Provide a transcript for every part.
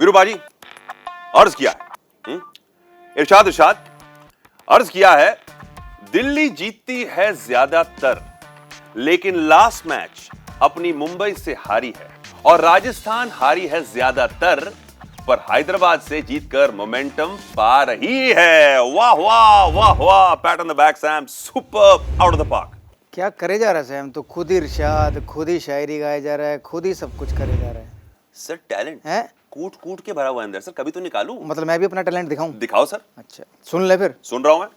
वीरूबाजी अर्ज किया है, इरशाद इरशाद अर्ज किया है, दिल्ली जीतती है ज्यादातर लेकिन लास्ट मैच अपनी मुंबई से हारी है और राजस्थान हारी है ज्यादातर पर हैदराबाद से जीतकर मोमेंटम पा रही है। वाह वाह वाह वाह, PAT on the back Sam, super, out of the park. क्या करे जा रहा है सैम? तो खुद ही इरशाद, खुद ही शायरी गाया जा रहा है, खुद ही सब कुछ करे जा रहा है। सर टैलेंट है कूट कूट के भरा हुआ है अंदर सर, कभी तो निकालू। मतलब मैं भी अपना टैलेंट दिखाऊं? दिखाओ सर। अच्छा सुन ले फिर। सुन रहा हूं मैं।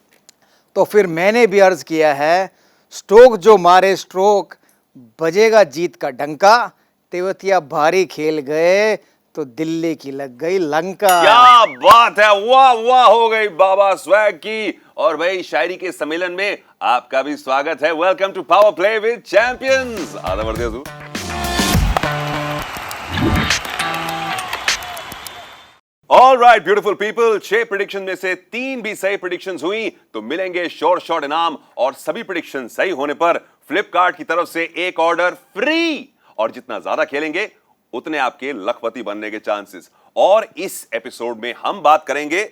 तो फिर मैंने भी अर्ज किया है, स्ट्रोक जो मारे स्ट्रोक बजेगा जीत का डंका, तेवतिया भारी खेल गए तो दिल्ली की लग गई लंका। क्या बात है, वाह वाह हो गई बाबा स्वैग की। और भाई शायरी के सम्मेलन में आपका भी स्वागत है। Welcome to power play with champions. आधा बढ़ दिया तू। All right beautiful people, 6 prediction में से 3 भी सही प्रेडिक्शंस हुई तो मिलेंगे शॉर्ट इनाम, और सभी प्रेडिक्शन सही होने पर फ्लिपकार्ट की तरफ से एक ऑर्डर फ्री। और जितना ज्यादा खेलेंगे उतने आपके लखपति बनने के चांसेस। और इस एपिसोड में हम बात करेंगे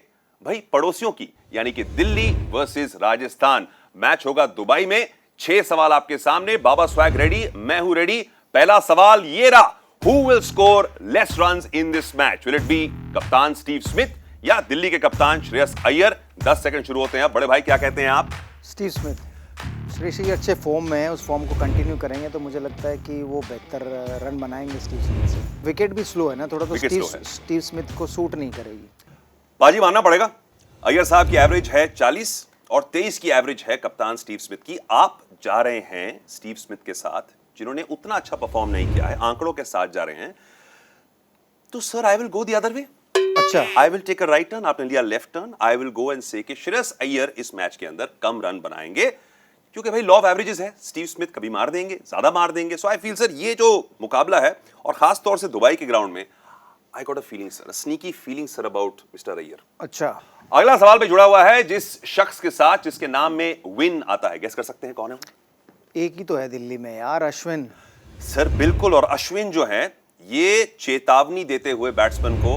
भाई पड़ोसियों की, यानी कि दिल्ली वर्सेस राजस्थान। मैच होगा दुबई में। 6 सवाल आपके सामने। बाबा स्वैग रेडी, मैं हूं रेडी। पहला सवाल ये रहा, Who will score less runs in this match? Will it be कप्तान स्टीव स्मिथ या दिल्ली के कप्तान श्रेयस अय्यर? 10 सेकंड शुरू होते हैं। बड़े भाई क्या कहते हैं आप? Steve Smith. श्रेयस अय्यर अच्छे फॉर्म में है, उस फॉर्म को कंटिन्यू करेंगे तो मुझे लगता है कि वो बेहतर रन बनाएंगे स्टीव स्मिथ से। विकेट भी स्लो है ना थोड़ा, तो स्टीव स्मिथ को सूट नहीं करेगी। बाजी मानना पड़ेगा। अय्यर साहब की एवरेज है 40 और 23 की एवरेज है कप्तान स्टीव स्मिथ की। आप जा रहे हैं स्टीव स्मिथ के साथ जिन्होंने उतना अच्छा परफॉर्म नहीं किया है, आंकड़ों के साथ जा रहे हैं। तो sir I will go the other way. अच्छा, I will take a right turn, आपने लिया left turn. I will go and say कि श्रेयस अय्यर इस मैच के अंदर कम रन बनाएंगे, क्योंकि भाई लॉ ऑफ एवरेजेस है। स्टीव स्मिथ कभी मार देंगे, ज्यादा मार देंगे। सो आई फील सर ये जो मुकाबला है, और खास तौर से दुबई के ग्राउंड में, I got a feeling sir, sneaky feeling sir about mister Iyer. अच्छा, अगला सवाल पे जुड़ा हुआ है जिस शख्स के साथ जिसके नाम में विन आता है। गेस कर सकते हैं कौन है वो? एक ही तो है दिल्ली में यार, अश्विन सर बिल्कुल। और अश्विन जो है ये चेतावनी देते हुए बैट्समैन को,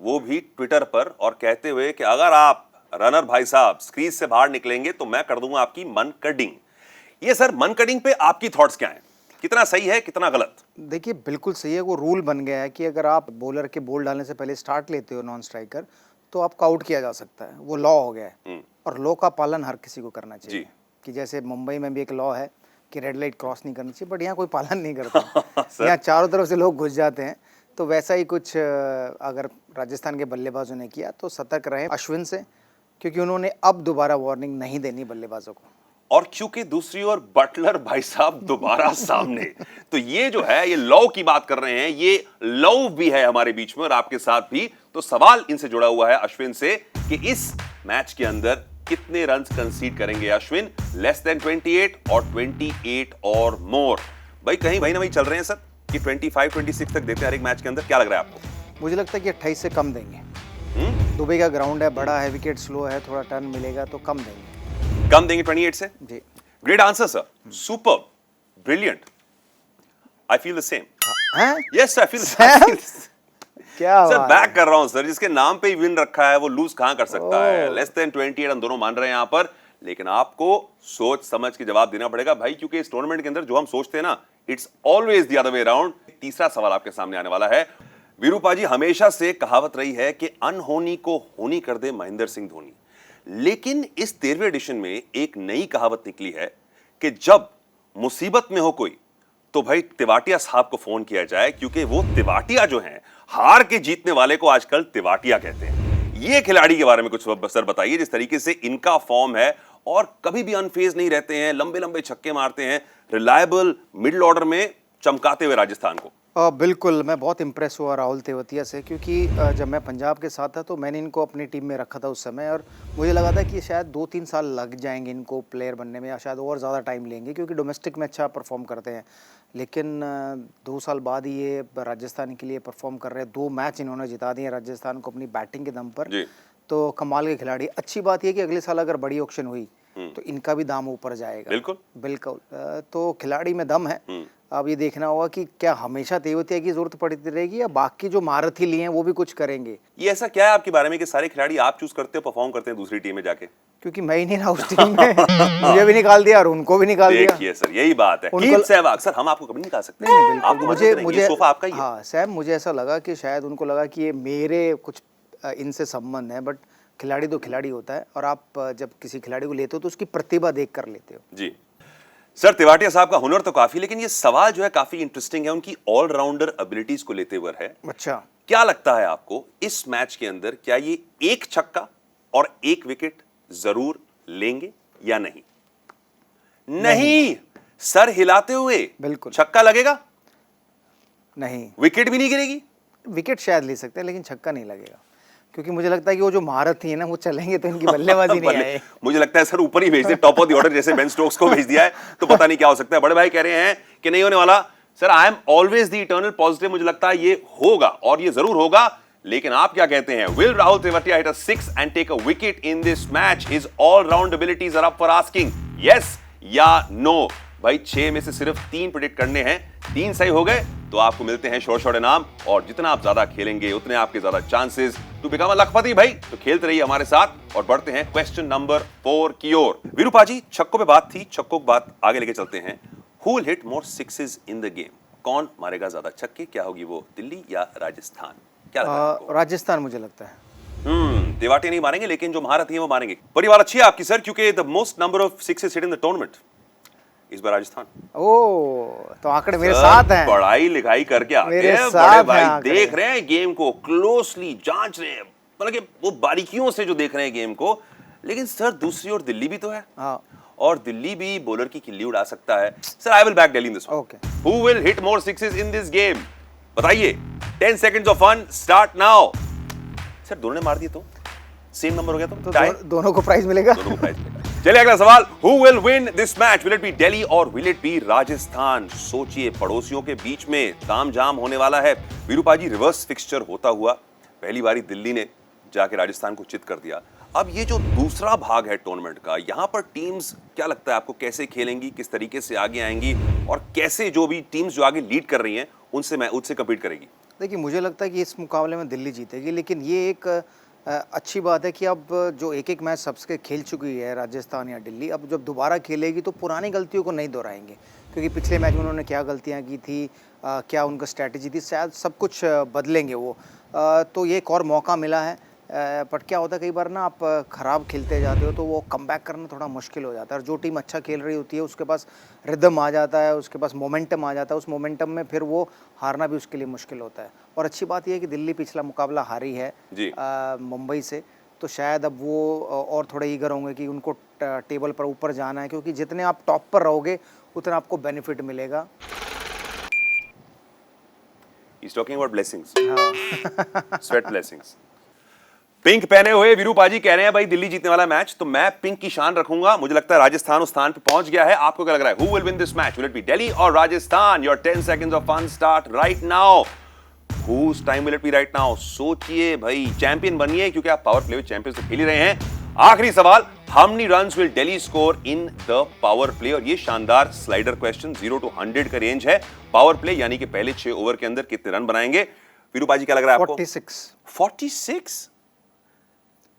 वो भी ट्विटर पर, और कहते हुए कि अगर आप रनर भाई साहब क्रीज से बाहर निकलेंगे तो मैं कर दूंगा आपकी मन कटिंग। ये सर मन कटिंग पे आपकी थॉट्स क्या हैं? कितना सही है, कितना गलत? देखिए बिल्कुल सही है। वो रूल बन गया है कि अगर आप बॉलर के बॉल डालने से पहले स्टार्ट लेते हो नॉन स्ट्राइकर, तो आपको आउट किया जा सकता है। वो लॉ हो गया है और लॉ का पालन हर किसी को करना चाहिए। कि जैसे मुंबई में भी एक लॉ है कि रेड लाइट क्रॉस नहीं करनी चाहिए, बट यहाँ कोई पालन नहीं करता। यहाँ चारों तरफ से लोग घुस जाते हैं। तो वैसा ही कुछ अगर राजस्थान के बल्लेबाजों ने किया तो सतर्क रहे अश्विन से, क्योंकि उन्होंने अब दोबारा वार्निंग नहीं देनी बल्लेबाजों को। और क्योंकि दूसरी ओर बटलर भाई साहब दोबारा सामने, तो ये जो है ये लव की बात कर रहे हैं, ये लव भी है हमारे बीच में और आपके साथ भी। तो सवाल इनसे जुड़ा हुआ है अश्विन से कि इस मैच के अंदर कितने रन कंसीड करेंगे अश्विन? लेस देन 28 और 28 और मोर। भाई कहीं भाई ना भाई चल रहे हैं सर कि 25 26 तक देते हैं हर एक मैच के अंदर। क्या लग रहा है आपको? मुझे लगता है कि 28 से कम देंगे। दुबई का ग्राउंड है, बड़ा है, विकेट स्लो है, थोड़ा टर्न मिलेगा तो कम देंगे। कम देंगे 28 से? जी। Great answer sir, super, brilliant. I feel the same. Yes I feel क्या सर बैक कर रहा हूं सर। जिसके नाम पे ही विन रखा है वो लूज कहां कर सकता है? लेस देन 28 हम दोनों मान रहे हैं यहां पर, लेकिन आपको सोच समझ के जवाब देना पड़ेगा भाई, क्योंकि इस टूर्नामेंट के अंदर जो हम सोचते हैं ना, it's always the other way around. तीसरा सवाल आपके सामने आने वाला है। वीरूपा जी, हमेशा से कहावत रही है कि अनहोनी को होनी कर दे महेंद्र सिंह धोनी, लेकिन इस 13वें एडिशन में एक नई कहावत निकली है कि जब मुसीबत में हो कोई तो भाई तिवाटिया साहब को फोन किया जाए, क्योंकि वो तिवाटिया जो हैं, हार के जीतने वाले को आजकल तिवाटिया कहते हैं। ये खिलाड़ी के बारे में कुछ सर बताइए, जिस तरीके से इनका फॉर्म है और कभी भी अनफेज नहीं रहते हैं, लंबे लंबे छक्के मारते हैं, रिलायबल मिडिल ऑर्डर में चमकाते हुए राजस्थान को। बिल्कुल, मैं बहुत इम्प्रेस हुआ राहुल तेवतिया से, क्योंकि जब मैं पंजाब के साथ था तो मैंने इनको अपनी टीम में रखा था उस समय, और मुझे लगा था कि शायद 2-3 साल लग जाएंगे इनको प्लेयर बनने में, या शायद और ज़्यादा टाइम लेंगे, क्योंकि डोमेस्टिक में अच्छा परफॉर्म करते हैं। लेकिन 2 साल बाद ही ये राजस्थान के लिए परफॉर्म कर रहे हैं। 2 मैच इन्होंने जिता दिए राजस्थान को अपनी बैटिंग के दम पर। तो कमाल के खिलाड़ी। अच्छी बात यह कि अगले साल अगर बड़ी ऑक्शन हुई तो इनका भी दाम ऊपर जाएगा। बिल्कुल बिल्कुल। तो खिलाड़ी में दम है। अब ये देखना होगा कि क्या हमेशा तेवतिया की जरूरत पड़ती रहेगी या बाकी जो महारथी लिए हैं वो भी कुछ करेंगे। ये ऐसा क्या है आपके बारे में कि सारे खिलाड़ी आप चूज करते हो, परफॉर्म करते हैं दूसरी टीम में जाके? क्योंकि मैं ही नहीं रहा उस टीम में मुझे भी निकाल दिया और उनको भी निकाल दिया। देखिए सर, यही बात है। उनको- सहवाग सर, हम आपको कभी निकाल सकते नहीं नहीं बिल्कुल। आपको मुझे मदद मुझे करेंगे, सोफा आपका ही है। हाँ सैम, मुझे ऐसा लगा कि शायद उनको लगा कि ये मेरे कुछ इनसे संबंध है, बट खिलाड़ी तो खिलाड़ी होता है और आप जब किसी खिलाड़ी को लेते हो तो उसकी प्रतिभा देख कर लेते हो। जी सर, तेवाटिया साहब का हुनर तो काफी, लेकिन ये सवाल जो है काफी इंटरेस्टिंग है, उनकी ऑलराउंडर एबिलिटीज को लेते हुए है। अच्छा, क्या लगता है आपको इस मैच के अंदर क्या ये एक छक्का और एक विकेट जरूर लेंगे या नहीं? नहीं, सर हिलाते हुए बिल्कुल छक्का लगेगा, नहीं। विकेट भी नहीं गिरेगी। विकेट शायद ले सकते हैं लेकिन छक्का नहीं लगेगा, क्योंकि मुझे लगता है कि वो जो महारथी है ना वो चलेंगे तो इनकी बल्लेबाजी नहीं आए। मुझे लगता है सर ऊपर ही भेज दे, टॉप ऑफ द ऑर्डर जैसे बेन स्टोक्स को भेज दिया है, तो पता नहीं क्या हो सकता है। बड़े भाई कह रहे हैं कि नहीं होने वाला। Sir I am always the eternal positive, मुझे लगता है ये होगा और ये जरूर होगा। लेकिन आप क्या कहते हैं? Will Rahul Tewatia hit a 6 and take a wicket in this match? His all round abilities are up for asking, yes या नो? भाई 6 में से सिर्फ 3 प्रेडिक्ट करने हैं, 3 सही हो गए तो आपको मिलते हैं शॉर्ट इनाम, और जितना आप ज्यादा खेलेंगे उतने आपके ज्यादा चांसेस टू बिकम अ लखपति। भाई तो खेलते रहिए हमारे साथ और बढ़ते हैं क्वेश्चन नंबर 4 की ओर। वीरूपा जी, छक्कों पे बात थी, छक्कों की बात आगे लेके चलते हैं। Who will hit more sixes in the game? कौन मारेगा ज्यादा छक्के? क्या होगी वो, दिल्ली या राजस्थान? क्या लगता है आपको? राजस्थान मुझे लगता है। तेवाटिया नहीं मारेंगे, लेकिन जो महारथी है वो मारेंगे। परिवार अच्छी है आपकी सर, क्योंकि the most number of sixes hit in the tournament इस बार राजस्थान। ओ, तो आंकड़े मेरे साथ हैं। पढ़ाई लिखाई करके आते मेरे हैं साथ बड़े हैं भाई, आंकड़े। देख रहे हैं गेम को, क्लोजली जांच रहे हैं, मतलब कि वो बारीकियों से जो देख रहे हैं गेम को। लेकिन सर दूसरी ओर दिल्ली भी तो है, हाँ, और दिल्ली भी बॉलर की खिल्ली उड़ा सकता है। Sir I will back Delhi in this one. Okay. Who will hit more sixes in this game? बताइए। 10 seconds of fun start now. Sir दोनों ने मार दिए तो सेम नंबर हो गया तो टाई। दोनों को प्राइज मिलेगा। दोनों को प्राइज मिलेगा। चलिए अगला सवाल, who will win this match? Will it be Delhi और विल इट बी राजस्थान? सोचिए, पड़ोसियों के बीच में तामझाम होने वाला है। वीरूपा जी, रिवर्स फिक्सचर होता हुआ पहली बारी दिल्ली ने जाके राजस्थान को चित कर दिया। अब ये जो दूसरा भाग है टूर्नामेंट का, यहां पर टीम्स क्या लगता है आपको कैसे खेलेंगी, किस तरीके से आगे आएंगी, और कैसे जो भी टीम्स जो आगे लीड कर रही हैं उनसे कम्पीट करेगी? देखिए, मुझे लगता है कि इस मुकाबले में दिल्ली जीतेगी, लेकिन ये एक अच्छी बात है कि अब जो एक एक मैच सबसे खेल चुकी है राजस्थान या दिल्ली, अब जब दोबारा खेलेगी तो पुरानी गलतियों को नहीं दोहराएंगे, क्योंकि पिछले मैच में उन्होंने क्या गलतियां की थी, क्या उनका स्ट्रैटेजी थी, शायद सब कुछ बदलेंगे वो। तो ये एक और मौका मिला है। बट क्या होता है, कई बार ना आप ख़राब खेलते जाते हो तो वो कमबैक करना थोड़ा मुश्किल हो जाता है, और जो टीम अच्छा खेल रही होती है उसके पास रिदम आ जाता है, उसके पास मोमेंटम आ जाता है, उस मोमेंटम में फिर वो हारना भी उसके लिए मुश्किल होता है। और अच्छी बात यह है कि दिल्ली पिछला मुकाबला हारी है मुंबई से, तो शायद अब वो और थोड़े ईगर होंगे कि उनको टेबल पर ऊपर जाना है, क्योंकि जितने आप टॉप पर रहोगे उतना आपको बेनिफिट मिलेगा। He's talking about blessings. हाँ। Sweat blessings. पिंक पहने हुए वीरूपा जी कह रहे हैं भाई दिल्ली जीतने वाला मैच, तो मैं पिंक की शान रखूंगा। मुझे लगता है राजस्थान उस स्थान पे पहुंच गया है। आपको क्या लग रहा है? Who will win this match? Will it be Delhi और Rajasthan? Your 10 seconds of fun start right now. Whose time will it be right now? सोचिए भाई, चैंपियन बनिए, क्योंकि आप पावर प्ले विद चैंपियंस तो खेल ही रहे हैं। आखिरी सवाल, how many runs will Delhi score in the power play? और ये शानदार स्लाइडर क्वेश्चन, 0 to 100 का रेंज है। पावर प्ले यानी कि पहले 6 ओवर के अंदर कितने रन बनाएंगे? वीरूपा जी क्या लग रहा है आपको? 46। 46?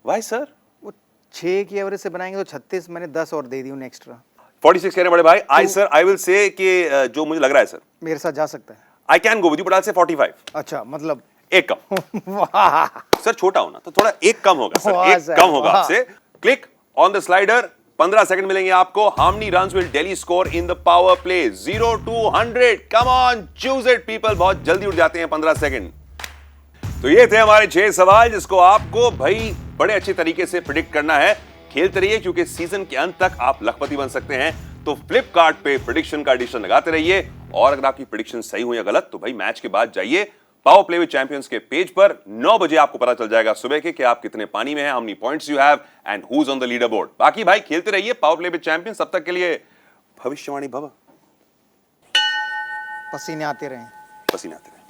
Why sir? वो 6 की एवरेज से बनाएंगे तो 36, मैंने 10 और दे दी उन्हें एक्स्ट्रा। 46 कह रहे हैं बड़े भाई। आई सर आई विल से कि जो मुझे लग रहा है सर, मेरे साथ जा सकता है। I can go with you, but I से 45। अच्छा, मतलब एक कम। वाह, सर छोटा होना तो थोड़ा एक कम होगा सर, वाह एक सर, कम होगा वाह। आपसे। Click on the slider, 15 second मिलेंगे आपको। How many runs will Delhi score in the power play? 0 to 100, come on, choose it people. बहुत जल्दी उठ जाते हैं 15 सेकंड। तो ये थे हमारे 6 सवाल, जिसको आपको भाई बड़े अच्छे तरीके से प्रिडिक्ट करना है। खेलते रहिए, क्योंकि सीजन के अंत तक आप लखपति बन सकते हैं। तो फ्लिपकार्ट पे प्रेडिक्शन का एडिशन लगाते रहिए, और अगर आपकी प्रेडिक्शन सही हो या गलत तो भाई मैच के बाद जाइए पावर प्ले विद चैंपियंस के पेज पर। 9 बजे आपको पता चल जाएगा सुबह के कि आप कितने पानी में हैं, how many points you have and who is on the leader board. बाकी भाई खेलते रहिए पावर प्ले विद चैंपियंस। तब तक के लिए भविष्यवाणी भव, पसीने आते रहे। पसीना आते रहे।